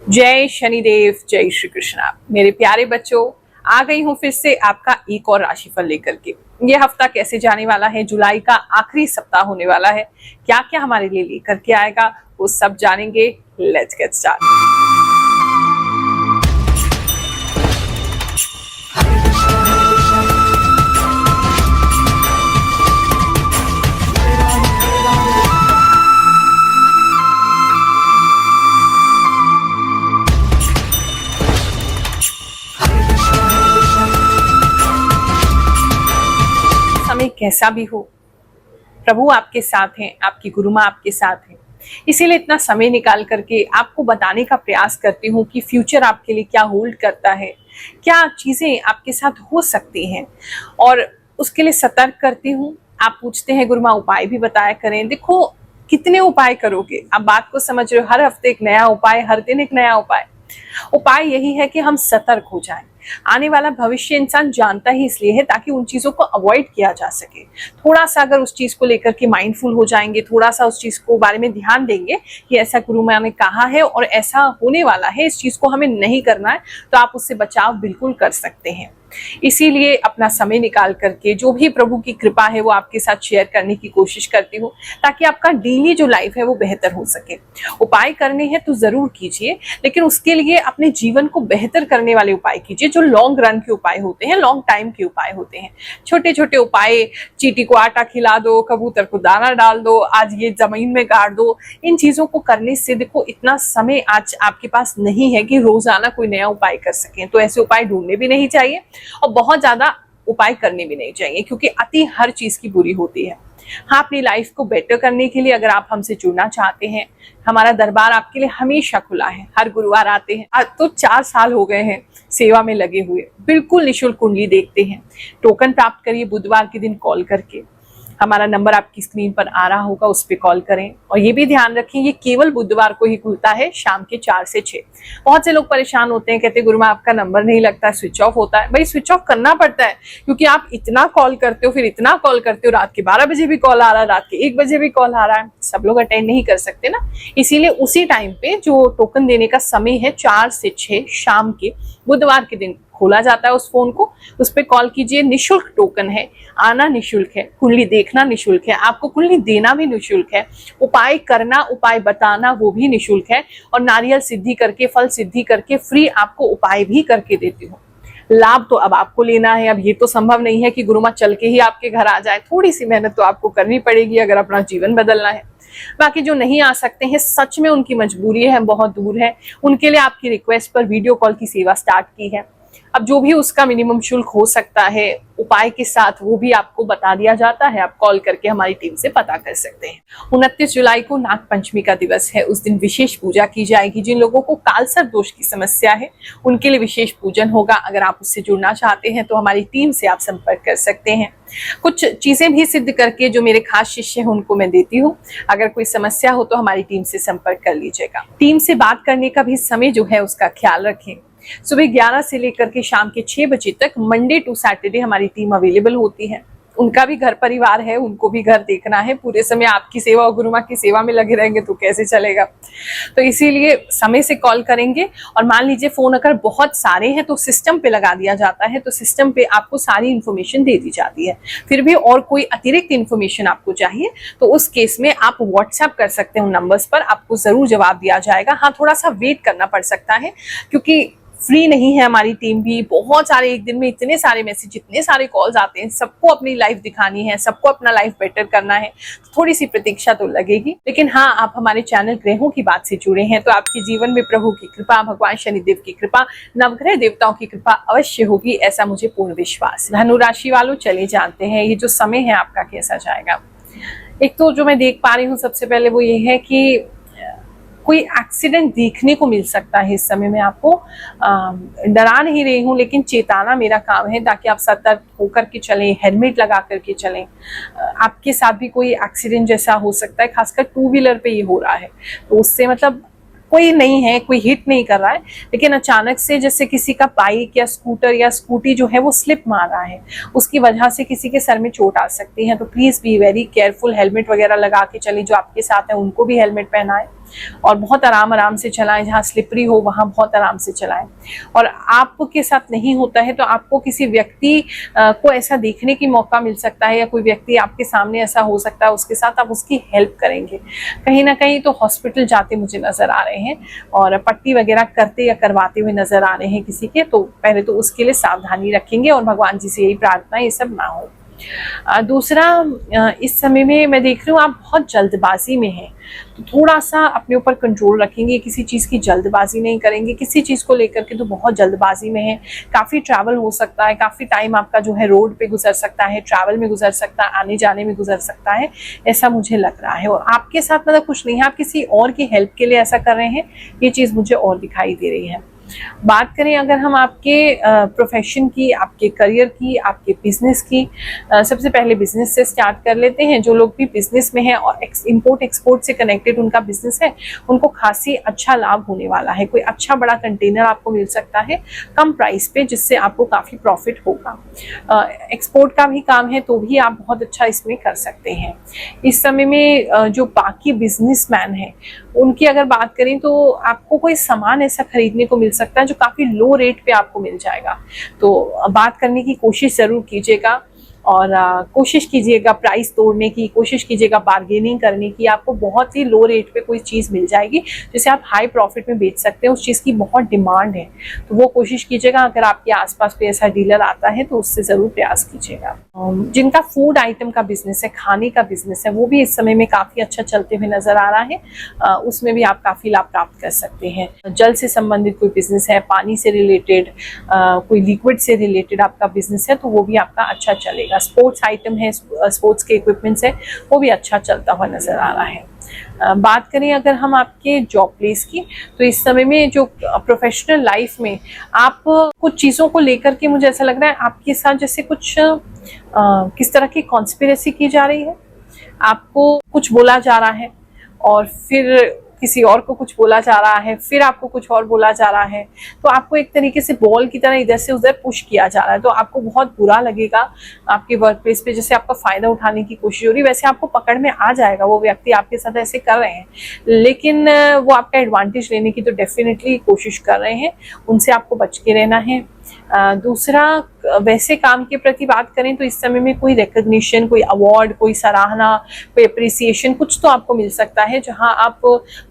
जय शनिदेव, जय श्री कृष्णा। मेरे प्यारे बच्चों, आ गई हूँ फिर से आपका एक और राशिफल लेकर के। ये हफ्ता कैसे जाने वाला है, जुलाई का आखिरी सप्ताह होने वाला है, क्या क्या हमारे लिए लेकर के आएगा वो सब जानेंगे। Let's get start. समय कैसा भी हो, प्रभु आपके साथ हैं, आपकी गुरु माँ आपके साथ हैं। इसीलिए इतना समय निकाल करके आपको बताने का प्रयास करती हूँ कि फ्यूचर आपके लिए क्या होल्ड करता है, क्या चीजें आपके साथ हो सकती हैं, और उसके लिए सतर्क करती हूँ। आप पूछते हैं गुरु माँ उपाय भी बताया करें। देखो, कितने उपाय करोगे, आप बात को समझ रहे हो। हर हफ्ते एक नया उपाय, हर दिन एक नया उपाय। उपाय यही है कि हम सतर्क हो जाएं। आने वाला भविष्य इंसान जानता ही इसलिए है ताकि उन चीजों को अवॉइड किया जा सके। थोड़ा सा अगर उस चीज को लेकर के माइंडफुल हो जाएंगे, थोड़ा सा उस चीज को बारे में ध्यान देंगे कि ऐसा गुरु माँ ने कहा है और ऐसा होने वाला है, इस चीज को हमें नहीं करना है, तो आप उससे बचाव बिल्कुल कर सकते हैं। इसीलिए अपना समय निकाल करके जो भी प्रभु की कृपा है वो आपके साथ शेयर करने की कोशिश करती हूँ, ताकि आपका डेली जो लाइफ है वो बेहतर हो सके। उपाय करने हैं तो जरूर कीजिए, लेकिन उसके लिए अपने जीवन को बेहतर करने वाले उपाय कीजिए, जो लॉन्ग रन के उपाय होते हैं, लॉन्ग टाइम के उपाय होते हैं। छोटे छोटे उपाय, चींटी को आटा खिला दो, कबूतर को दाना डाल दो, आज ये जमीन में गाड़ दो, इन चीजों को करने से देखो इतना समय आज आपके पास नहीं है कि रोजाना कोई नया उपाय कर सकें। तो ऐसे उपाय ढूंढने भी नहीं चाहिए और बहुत ज्यादा उपाय करने भी नहीं चाहिए, क्योंकि अति हर चीज की बुरी होती है। हाँ, अपनी लाइफ को बेटर करने के लिए अगर आप हमसे जुड़ना चाहते हैं, हमारा दरबार आपके लिए हमेशा खुला है। हर गुरुवार आते हैं। आज तो 4 साल हो गए हैं सेवा में लगे हुए। बिल्कुल निःशुल्क कुंडली देखते हैं। टोकन प्राप्त करिए बुधवार के दिन कॉल करके। हमारा नंबर आपकी स्क्रीन पर आ रहा होगा, उस पर कॉल करें। और ये भी ध्यान रखें, ये केवल बुधवार को ही खुलता है, शाम के 4 से 6। बहुत से लोग परेशान होते हैं, कहते हैं गुरु माँ आपका नंबर नहीं लगता, स्विच ऑफ होता है। भाई स्विच ऑफ करना पड़ता है, क्योंकि आप इतना कॉल करते हो, फिर इतना कॉल करते हो, रात के 12 बजे भी कॉल आ रहा है, रात के 1 बजे भी कॉल आ रहा है। सब लोग अटेंड नहीं कर सकते ना। इसीलिए उसी टाइम पे जो टोकन देने का समय है 4 से 6 शाम के बुधवार के दिन खोला जाता है उस फोन को, उस पर कॉल कीजिए। निःशुल्क टोकन है, आना निःशुल्क है, कुंडली देखना निःशुल्क है, आपको कुंडली देना भी निःशुल्क है, उपाय करना, उपाय बताना वो भी निःशुल्क है, और नारियल सिद्धि करके, फल सिद्धि करके फ्री आपको उपाय भी करके देती हूँ। लाभ तो अब आपको लेना है। अब ये तो संभव नहीं है कि गुरु माँ चल के ही आपके घर आ जाए। थोड़ी सी मेहनत तो आपको करनी पड़ेगी अगर अपना जीवन बदलना है। बाकी जो नहीं आ सकते हैं, सच में उनकी मजबूरी है, बहुत दूर है, उनके लिए आपकी रिक्वेस्ट पर वीडियो कॉल की सेवा स्टार्ट की है। अब जो भी उसका मिनिमम शुल्क हो सकता है उपाय के साथ, वो भी आपको बता दिया जाता है। आप कॉल करके हमारी टीम से पता कर सकते हैं। 29 जुलाई को नाग पंचमी का दिवस है। उस दिन विशेष पूजा की जाएगी। जिन लोगों को कालसर्प दोष की समस्या है उनके लिए विशेष पूजन होगा। अगर आप उससे जुड़ना चाहते हैं तो हमारी टीम से आप संपर्क कर सकते हैं। कुछ चीजें भी सिद्ध करके जो मेरे खास शिष्य हैं उनको मैं देती हूँ। अगर कोई समस्या हो तो हमारी टीम से संपर्क कर लीजिएगा। टीम से बात करने का भी समय जो है उसका ख्याल रखें। सुबह 11 से लेकर के शाम के 6 बजे तक मंडे टू सैटरडे हमारी टीम अवेलेबल होती है। उनका भी घर परिवार है, उनको भी घर देखना है। पूरे समय आपकी सेवा और गुरु माँ की सेवा में लगे रहेंगे तो कैसे चलेगा। तो इसीलिए समय से कॉल करेंगे। और मान लीजिए फोन अगर बहुत सारे हैं तो सिस्टम पे लगा दिया जाता है, तो सिस्टम पे आपको सारी इंफॉर्मेशन दे दी जाती है। फिर भी और कोई अतिरिक्त इंफॉर्मेशन आपको चाहिए तो उस केस में आप व्हाट्सएप कर सकते हैं उन नंबर्स पर, आपको जरूर जवाब दिया जाएगा। हाँ, थोड़ा सा वेट करना पड़ सकता है, क्योंकि फ्री नहीं है हमारी टीम भी। बहुत सारे, एक दिन में इतने सारे मैसेज, इतने सारे कॉल्स आते हैं, सबको अपनी लाइफ दिखानी है, सबको अपना लाइफ बेटर करना है, तो थोड़ी सी प्रतीक्षा तो लगेगी। लेकिन हाँ, आप हमारे चैनल ग्रहों की बात से जुड़े हैं तो आपके जीवन में प्रभु की कृपा, भगवान शनिदेव की कृपा, नवग्रह देवताओं की कृपा अवश्य होगी, ऐसा मुझे पूर्ण विश्वास है। धनु राशि वालों, चलिए जानते हैं ये जो समय है आपका कैसा जाएगा। एक तो जो मैं देख पा रही हूँ सबसे पहले वो ये है कि कोई एक्सीडेंट देखने को मिल सकता है इस समय में। आपको डरा नहीं रही हूँ, लेकिन चेताना मेरा काम है, ताकि आप सतर्क होकर के चलें, हेलमेट लगा करके चलें। आपके साथ भी कोई एक्सीडेंट जैसा हो सकता है, खासकर 2 व्हीलर पे ये हो रहा है, तो उससे मतलब कोई नहीं है, कोई हिट नहीं कर रहा है, लेकिन अचानक से जैसे किसी का बाइक या स्कूटर या स्कूटी जो है वो स्लिप मार रहा है, उसकी वजह से किसी के सर में चोट आ सकती है। तो please be very careful, helmet वगैरह लगा के चलिए। जो आपके साथ है उनको भी हेलमेट पहनाएं। और बहुत आराम आराम से चलाएं, जहाँ स्लिपरी हो वहाँ बहुत आराम से चलाएं। और आपके साथ नहीं होता है तो आपको किसी व्यक्ति को ऐसा देखने की मौका मिल सकता है, या कोई व्यक्ति आपके सामने ऐसा हो सकता है, उसके साथ आप उसकी हेल्प करेंगे। कहीं ना कहीं तो हॉस्पिटल जाते मुझे नजर आ रहे हैं और पट्टी वगैरह करते या करवाते हुए नजर आ रहे हैं किसी के, तो पहले तो उसके लिए सावधानी रखेंगे और भगवान जी से यही प्रार्थना ये सब ना हो। दूसरा, इस समय में मैं देख रही हूँ आप बहुत जल्दबाजी में हैं, तो थोड़ा सा अपने ऊपर कंट्रोल रखेंगे, किसी चीज़ की जल्दबाजी नहीं करेंगे, किसी चीज़ को लेकर के तो बहुत जल्दबाजी में है। काफ़ी ट्रैवल हो सकता है, काफ़ी टाइम आपका जो है रोड पे गुजर सकता है, ट्रैवल में गुजर सकता है, आने जाने में गुजर सकता है, ऐसा मुझे लग रहा है। और आपके साथ मतलब कुछ नहीं है, आप किसी और की हेल्प के लिए ऐसा कर रहे हैं, ये चीज़ मुझे और दिखाई दे रही है। बात करें अगर हम आपके प्रोफेशन की, आपके करियर की, आपके बिजनेस की, सबसे पहले बिजनेस से स्टार्ट कर लेते हैं। जो लोग भी बिजनेस में हैं और इंपोर्ट एक्सपोर्ट से कनेक्टेड उनका बिजनेस है, उनको खासी अच्छा लाभ होने वाला है। कोई अच्छा बड़ा कंटेनर आपको मिल सकता है कम प्राइस पे, जिससे आपको काफ़ी प्रॉफिट होगा। एक्सपोर्ट का भी काम है तो भी आप बहुत अच्छा इसमें कर सकते हैं। इस समय में जो बाकी बिजनेसमैन हैं उनकी अगर बात करें तो आपको कोई सामान ऐसा खरीदने को मिल सकता है जो काफ़ी लो रेट पे आपको मिल जाएगा, तो बात करने की कोशिश ज़रूर कीजिएगा और कोशिश कीजिएगा प्राइस तोड़ने की, कोशिश कीजिएगा बार्गेनिंग करने की। आपको बहुत ही लो रेट पे कोई चीज़ मिल जाएगी जिसे आप हाई प्रॉफिट में बेच सकते हैं, उस चीज़ की बहुत डिमांड है, तो वो कोशिश कीजिएगा। अगर आपके आसपास कोई ऐसा डीलर आता है तो उससे ज़रूर प्रयास कीजिएगा। जिनका फूड आइटम का बिजनेस है, खाने का बिजनेस है, वो भी इस समय में काफ़ी अच्छा चलते हुए नज़र आ रहा है, उसमें भी आप काफ़ी लाभ प्राप्त कर सकते हैं। जल से संबंधित कोई बिजनेस है, पानी से रिलेटेड, कोई लिक्विड से रिलेटेड आपका बिजनेस है, तो वो भी आपका अच्छा चलेगा। स्पोर्ट्स आइटम है, स्पोर्ट्स के इक्विपमेंट्स है, वो भी अच्छा चलता हुआ नजर आ रहा है। बात करें अगर हम आपके जॉब प्लेस की, तो इस समय में जो प्रोफेशनल लाइफ में आप कुछ चीज़ों को लेकर के मुझे ऐसा लग रहा है आपके साथ जैसे कुछ किस तरह की कॉन्स्पिरेसी की जा रही है। आपको कुछ बोला जा रहा है और फिर किसी और को कुछ बोला जा रहा है, फिर आपको कुछ और बोला जा रहा है, तो आपको एक तरीके से बॉल की तरह इधर से उधर पुश किया जा रहा है, तो आपको बहुत बुरा लगेगा। आपके वर्क प्लेस पे जैसे आपका फायदा उठाने की कोशिश हो रही है, वैसे आपको पकड़ में आ जाएगा, वो व्यक्ति आपके साथ ऐसे कर रहे हैं, लेकिन वो आपका एडवांटेज लेने की तो डेफिनेटली कोशिश कर रहे हैं, उनसे आपको बच के रहना है। दूसरा, वैसे काम के प्रति बात करें तो इस समय में कोई रिकग्निशन, कोई अवार्ड, कोई सराहना, कोई अप्रिसिएशन कुछ तो आपको मिल सकता है, जहां आप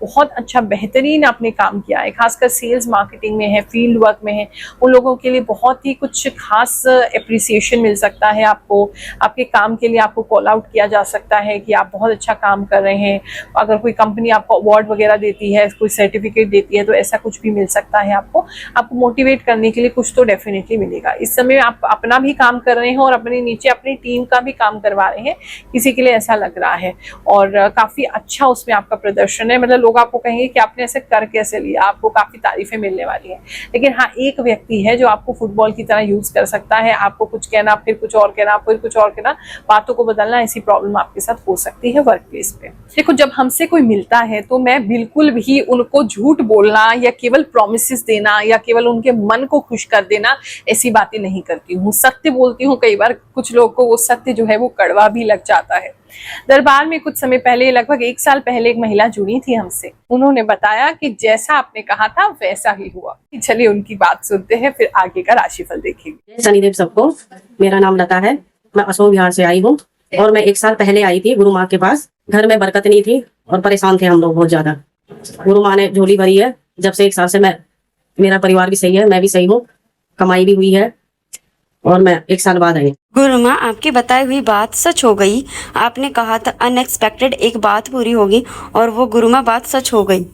बहुत अच्छा बेहतरीन आपने काम किया है, खासकर सेल्स मार्केटिंग में है, फील्ड वर्क में है, उन लोगों के लिए बहुत ही कुछ खास अप्रिसिएशन मिल सकता है आपको। आपके काम के लिए आपको कॉल आउट किया जा सकता है कि आप बहुत अच्छा काम कर रहे हैं। अगर कोई कंपनी आपको अवार्ड वगैरह देती है, कोई सर्टिफिकेट देती है, तो ऐसा कुछ भी मिल सकता है आपको मोटिवेट करने के लिए कुछ तो डेफिनेटली मिलेगा। इस समय आप अपना भी काम कर रहे हैं और अपने नीचे अपनी टीम का भी काम करवा रहे हैं, किसी के लिए ऐसा लग रहा है, और काफी अच्छा उसमें आपका प्रदर्शन है। मतलब लोग आपको कहेंगे कि आपने ऐसे कर कैसे लिया, आपको काफी तारीफें मिलने वाली है। लेकिन हाँ, एक व्यक्ति है जो आपको फुटबॉल की तरह यूज कर सकता है, आपको कुछ कहना, फिर कुछ और कहना, फिर कुछ और कहना, बातों को बदलना, ऐसी प्रॉब्लम आपके साथ हो सकती है वर्क प्लेस पे। देखो, जब हमसे कोई मिलता है तो मैं बिल्कुल भी उनको झूठ बोलना या केवल प्रॉमिसेस देना या केवल उनके मन को खुश कर देना, ऐसी बातें नहीं करती हूँ। सत्य बोलती हूँ। कई बार कुछ लोगों को वो सत्य जो है वो कड़वा भी लग जाता है। दरबार में कुछ समय पहले, लगभग 1 साल पहले, एक महिला जुड़ी थी हमसे। उन्होंने बताया कि जैसा आपने कहा था वैसा ही हुआ। चलिए उनकी बात सुनते हैं, फिर आगे का राशिफल देखेंगे। शनिदेव सबको, मेरा नाम लता है, मैं अशोक विहार से आई हूँ और मैं 1 साल पहले आई थी गुरु माँ के पास। घर में बरकत नहीं थी और परेशान थे हम लोग बहुत ज्यादा। गुरु माँ ने झोली भरी है। जब से 1 साल से मेरा परिवार भी सही है, मैं भी सही हूँ, कमाई भी हुई है और मैं 1 साल बाद आई। गुरु माँ, आपकी बताई हुई बात सच हो गई। आपने कहा था अनएक्सपेक्टेड एक बात पूरी होगी और वो गुरु माँ बात सच हो गई।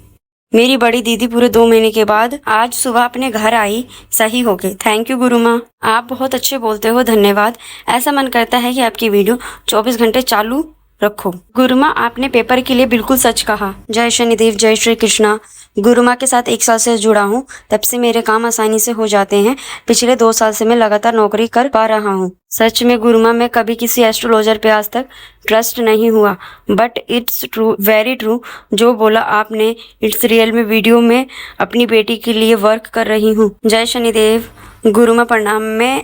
मेरी बड़ी दीदी पूरे 2 महीने के बाद आज सुबह अपने घर आई, सही हो गई। थैंक यू गुरु माँ, आप बहुत अच्छे बोलते हो, धन्यवाद। ऐसा मन करता है कि आपकी वीडियो 24 घंटे चालू रखो। गुरु माँ, आपने पेपर के लिए बिल्कुल सच कहा। जय शनिदेव, जय श्री कृष्णा। गुरु माँ के साथ 1 साल से जुड़ा हूँ, तब से मेरे काम आसानी से हो जाते हैं। पिछले 2 साल से मैं लगातार नौकरी कर पा रहा हूँ। सच में गुरु माँ, मैं कभी किसी एस्ट्रोलॉजर पे आज तक ट्रस्ट नहीं हुआ, but it's true, very true जो बोला आपने, इट्स रियल। में वीडियो में अपनी बेटी के लिए वर्क कर रही हूँ। जय शनिदेव। गुरु माँ प्रणाम। मैं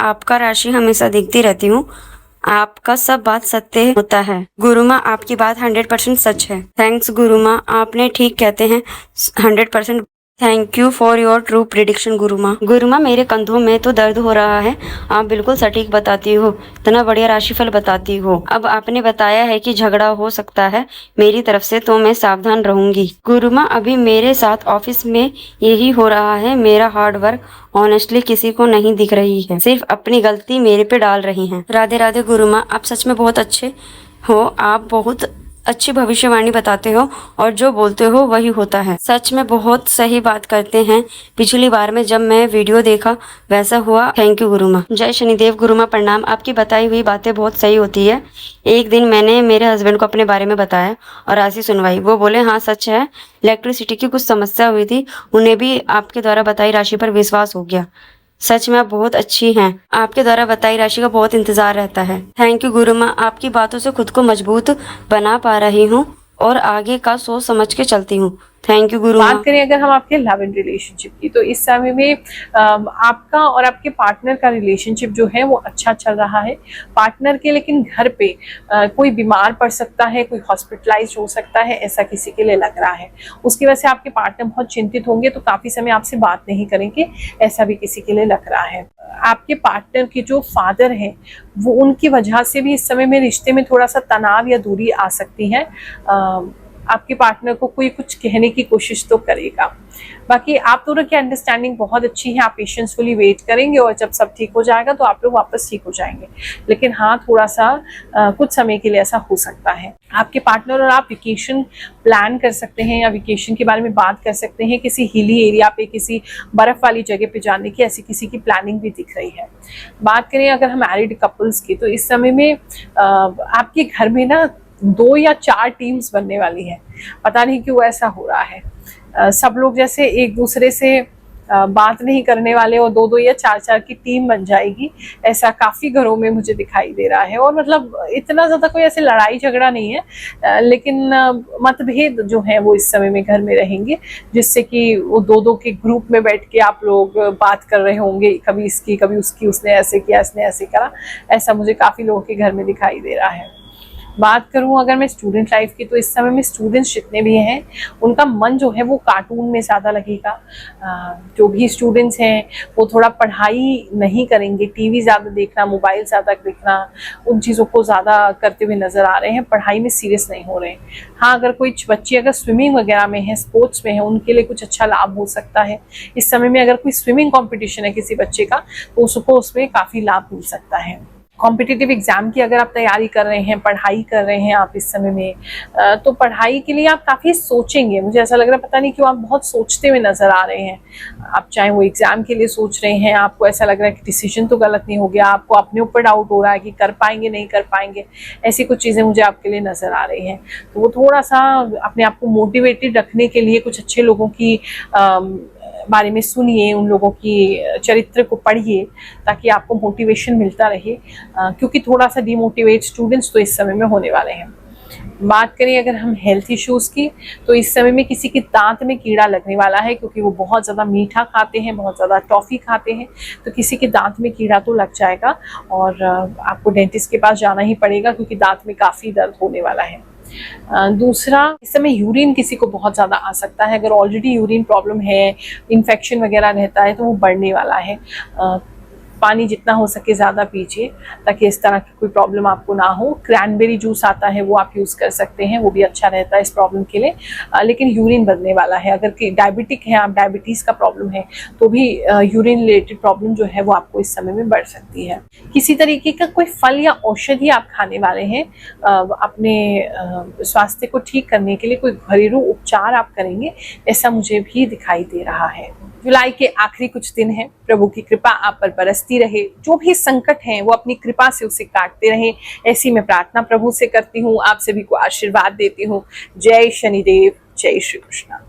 आपका राशि हमेशा देखती रहती हूँ, आपका सब बात सत्य होता है। गुरु माँ, आपकी बात 100% सच है। थैंक्स गुरु माँ, आपने ठीक कहते हैं 100%। Thank you for your true prediction गुरु माँ। गुरु माँ, मेरे कंधों में तो दर्द हो रहा है। आप बिल्कुल सटीक बताती हो, इतना बढ़िया राशिफल बताती हो। अब आपने बताया है कि झगड़ा हो सकता है मेरी तरफ से, तो मैं सावधान रहूंगी। गुरु माँ, अभी मेरे साथ ऑफिस में यही हो रहा है। मेरा हार्ड वर्क ऑनेस्टली किसी को नहीं दिख रही है, सिर्फ अपनी गलती मेरे पे डाल रही हैं। राधे राधे गुरु माँ, आप सच में बहुत अच्छे हो। आप बहुत अच्छी भविष्यवाणी बताते हो और जो बोलते हो वही होता है। सच में बहुत सही बात करते हैं। पिछली बार में जब मैं वीडियो देखा वैसा हुआ। थैंक यू गुरु माँ। जय शनिदेव गुरु माँ, प्रणाम। आपकी बताई हुई बातें बहुत सही होती है। एक दिन मैंने मेरे हस्बैंड को अपने बारे में बताया और राशि सुनवाई। वो बोले हाँ सच है, इलेक्ट्रिसिटी की कुछ समस्या हुई थी, उन्हें भी आपके द्वारा बताई राशि पर विश्वास हो गया। सच में आप बहुत अच्छी हैं। आपके द्वारा बताई राशि का बहुत इंतजार रहता है। थैंक यू गुरु माँ, आपकी बातों से खुद को मजबूत बना पा रही हूँ और आगे का सोच समझ के चलती हूँ। थैंक यू गुरु माँ। बात करें अगर हम आपके लव एंड रिलेशनशिप की, तो इस समय में आपका और आपके पार्टनर का रिलेशनशिप जो है वो अच्छा चल रहा है। पार्टनर के लेकिन घर पे कोई बीमार पड़ सकता है, कोई हॉस्पिटलाइज हो सकता है, ऐसा किसी के लिए लग रहा है। उसकी वजह से आपके पार्टनर बहुत चिंतित होंगे, तो काफी समय आपसे बात नहीं करेंगे, ऐसा भी किसी के लिए लग रहा है। आपके पार्टनर के जो फादर हैं वो, उनकी वजह से भी इस समय में रिश्ते में थोड़ा सा तनाव या दूरी आ सकती है। आपके पार्टनर को कोई कुछ कहने की कोशिश तो करेगा। बाकी आप दोनों की अंडरस्टैंडिंग बहुत अच्छी है। आप पेशेंसफुली वेट करेंगे और जब सब ठीक हो जाएगा तो आप लोग वापस ठीक हो जाएंगे। लेकिन हाँ, थोड़ा सा कुछ समय के लिए ऐसा हो सकता है। आपके पार्टनर और आप वेकेशन प्लान कर सकते हैं या वेकेशन के बारे में बात कर सकते हैं। किसी हिली एरिया पे, किसी बर्फ वाली जगह पे जाने की ऐसी किसी की प्लानिंग भी दिख रही है। बात करें अगर हम मैरिड कपल्स की, तो इस समय में आपके घर में ना 2 या 4 टीम्स बनने वाली है। पता नहीं क्यों ऐसा हो रहा है। सब लोग जैसे एक दूसरे से बात नहीं करने वाले और 2-2 या 4-4 की टीम बन जाएगी, ऐसा काफी घरों में मुझे दिखाई दे रहा है। और मतलब इतना ज्यादा कोई ऐसे लड़ाई झगड़ा नहीं है, लेकिन मतभेद जो है वो इस समय में घर में रहेंगे, जिससे कि वो 2-2 के ग्रुप में बैठ के आप लोग बात कर रहे होंगे, कभी इसकी कभी उसकी, उसने ऐसे किया, इसने ऐसे करा। ऐसा मुझे काफी लोगों के घर में दिखाई दे रहा है। बात करूं अगर मैं स्टूडेंट लाइफ की, तो इस समय में स्टूडेंट्स जितने भी हैं उनका मन जो है वो कार्टून में ज़्यादा लगेगा। जो भी स्टूडेंट्स हैं वो थोड़ा पढ़ाई नहीं करेंगे, टीवी ज़्यादा देखना, मोबाइल ज़्यादा देखना, उन चीज़ों को ज़्यादा करते हुए नज़र आ रहे हैं। पढ़ाई में सीरियस नहीं हो रहे हैं। हाँ, अगर कोई बच्चे अगर स्विमिंग वगैरह में है, स्पोर्ट्स में है, उनके लिए कुछ अच्छा लाभ हो सकता है। इस समय में अगर कोई स्विमिंग कॉम्पिटिशन है किसी बच्चे का, तो उसको उसमें काफ़ी लाभ मिल सकता है। कॉम्पिटिटिव एग्जाम की अगर आप तैयारी कर रहे हैं, पढ़ाई कर रहे हैं आप इस समय में, तो पढ़ाई के लिए आप काफ़ी सोचेंगे। मुझे ऐसा लग रहा है, पता नहीं क्यों आप बहुत सोचते हुए नज़र आ रहे हैं। आप चाहे वो एग्ज़ाम के लिए सोच रहे हैं, आपको ऐसा लग रहा है कि डिसीजन तो गलत नहीं हो गया, आपको अपने ऊपर डाउट हो रहा है कि कर पाएंगे नहीं कर पाएंगे। ऐसी कुछ चीज़ें मुझे आपके लिए नज़र आ रही हैं। तो वो थोड़ा सा अपने आप को मोटिवेटेड रखने के लिए कुछ अच्छे लोगों की बारे में सुनिए, उन लोगों की चरित्र को पढ़िए, ताकि आपको मोटिवेशन मिलता रहे, क्योंकि थोड़ा सा डिमोटिवेट स्टूडेंट्स तो इस समय में होने वाले हैं। बात करें अगर हम हेल्थ इश्यूज की, तो इस समय में किसी के दांत में कीड़ा लगने वाला है, क्योंकि वो बहुत ज़्यादा मीठा खाते हैं, बहुत ज़्यादा टॉफ़ी खाते हैं, तो किसी के दांत में कीड़ा तो लग जाएगा और आपको डेंटिस्ट के पास जाना ही पड़ेगा, क्योंकि दांत में काफ़ी दर्द होने वाला है। दूसरा, इस समय यूरिन किसी को बहुत ज़्यादा आ सकता है। अगर ऑलरेडी यूरिन प्रॉब्लम है, इन्फेक्शन वगैरह रहता है, तो वो बढ़ने वाला है। पानी जितना हो सके ज़्यादा पीजिए, ताकि इस तरह की कोई प्रॉब्लम आपको ना हो। क्रैनबेरी जूस आता है, वो आप यूज़ कर सकते हैं, वो भी अच्छा रहता है इस प्रॉब्लम के लिए। लेकिन यूरिन बढ़ने वाला है। अगर डायबिटिक है, आप डायबिटीज़ का प्रॉब्लम है, तो भी यूरिन रिलेटेड प्रॉब्लम जो है वो आपको इस समय में बढ़ सकती है। किसी तरीके का कोई फल या औषधि आप खाने वाले हैं, अपने स्वास्थ्य को ठीक करने के लिए कोई घरेलू उपचार आप करेंगे, ऐसा मुझे भी दिखाई दे रहा है। जुलाई के आखिरी कुछ दिन हैं, प्रभु की कृपा आप पर बरसती रहे। जो भी संकट हैं वो अपनी कृपा से उसे काटते रहे, ऐसी मैं प्रार्थना प्रभु से करती हूँ। आप सभी को आशीर्वाद देती हूँ। जय शनिदेव, जय श्री कृष्ण।